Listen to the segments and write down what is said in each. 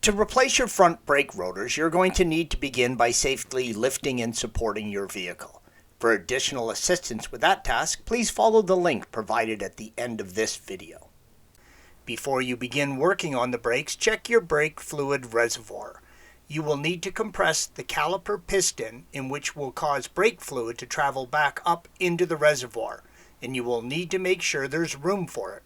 To replace your front brake rotors, you're going to need to begin by safely lifting and supporting your vehicle. For additional assistance with that task, please follow the link provided at the end of this video. Before you begin working on the brakes, check your brake fluid reservoir. You will need to compress the caliper piston, in which will cause brake fluid to travel back up into the reservoir, and you will need to make sure there's room for it.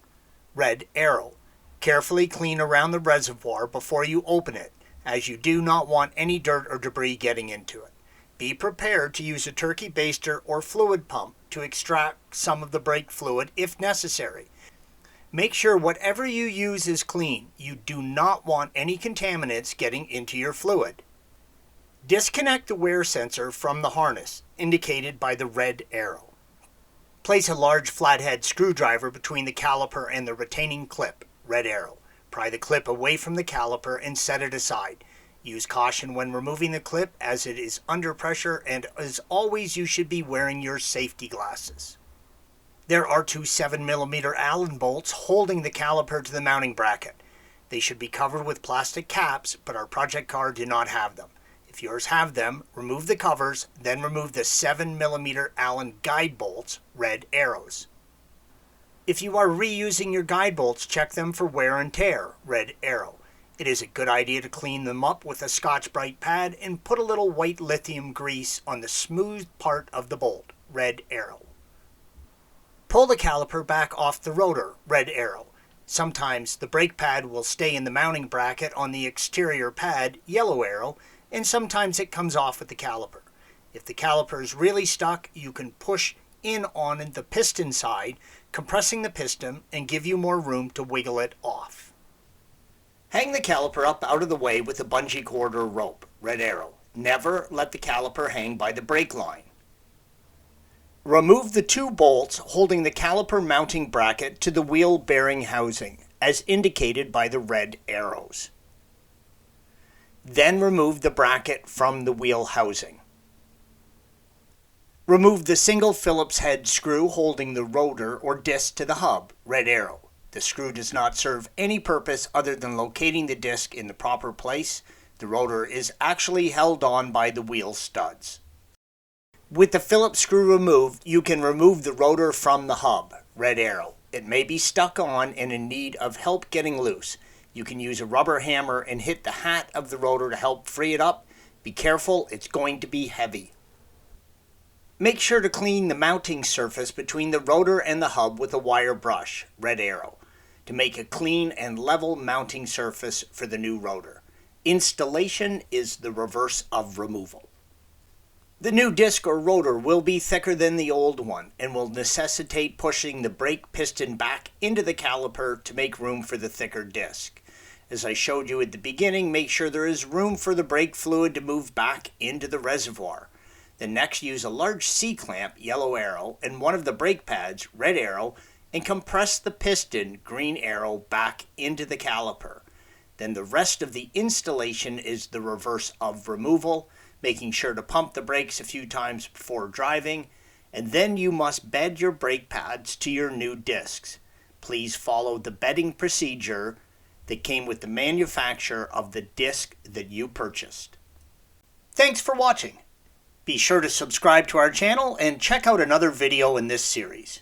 Red arrow. Carefully clean around the reservoir before you open it, as you do not want any dirt or debris getting into it. Be prepared to use a turkey baster or fluid pump to extract some of the brake fluid if necessary. Make sure whatever you use is clean. You do not want any contaminants getting into your fluid. Disconnect the wear sensor from the harness, indicated by the red arrow. Place a large flathead screwdriver between the caliper and the retaining clip, red arrow. Pry the clip away from the caliper and set it aside. Use caution when removing the clip, as it is under pressure, and as always you should be wearing your safety glasses. There are two 7mm Allen bolts holding the caliper to the mounting bracket. They should be covered with plastic caps, but our project car did not have them. If yours have them, remove the covers, then remove the 7mm Allen guide bolts, red arrows. If you are reusing your guide bolts, check them for wear and tear, red arrow. It is a good idea to clean them up with a Scotch-Brite pad and put a little white lithium grease on the smooth part of the bolt, red arrow. Pull the caliper back off the rotor, red arrow. Sometimes the brake pad will stay in the mounting bracket on the exterior pad, yellow arrow, and sometimes it comes off with the caliper. If the caliper is really stuck, you can push in on the piston side, compressing the piston, and give you more room to wiggle it off. Hang the caliper up out of the way with a bungee cord or rope, red arrow. Never let the caliper hang by the brake line. Remove the two bolts holding the caliper mounting bracket to the wheel bearing housing, as indicated by the red arrows. Then remove the bracket from the wheel housing. Remove the single Phillips head screw holding the rotor or disc to the hub, red arrow. The screw does not serve any purpose other than locating the disc in the proper place. The rotor is actually held on by the wheel studs. With the Phillips screw removed, you can remove the rotor from the hub, red arrow. It may be stuck on and in need of help getting loose. You can use a rubber hammer and hit the hat of the rotor to help free it up. Be careful, it's going to be heavy. Make sure to clean the mounting surface between the rotor and the hub with a wire brush, red arrow, to make a clean and level mounting surface for the new rotor. Installation is the reverse of removal. The new disc or rotor will be thicker than the old one and will necessitate pushing the brake piston back into the caliper to make room for the thicker disc. As I showed you at the beginning, make sure there is room for the brake fluid to move back into the reservoir. Then next use a large C-clamp, yellow arrow, and one of the brake pads, red arrow, and compress the piston, green arrow, back into the caliper. Then the rest of the installation is the reverse of removal, making sure to pump the brakes a few times before driving, and then you must bed your brake pads to your new discs. Please follow the bedding procedure that came with the manufacturer of the disc that you purchased. Thanks for watching. Be sure to subscribe to our channel and check out another video in this series.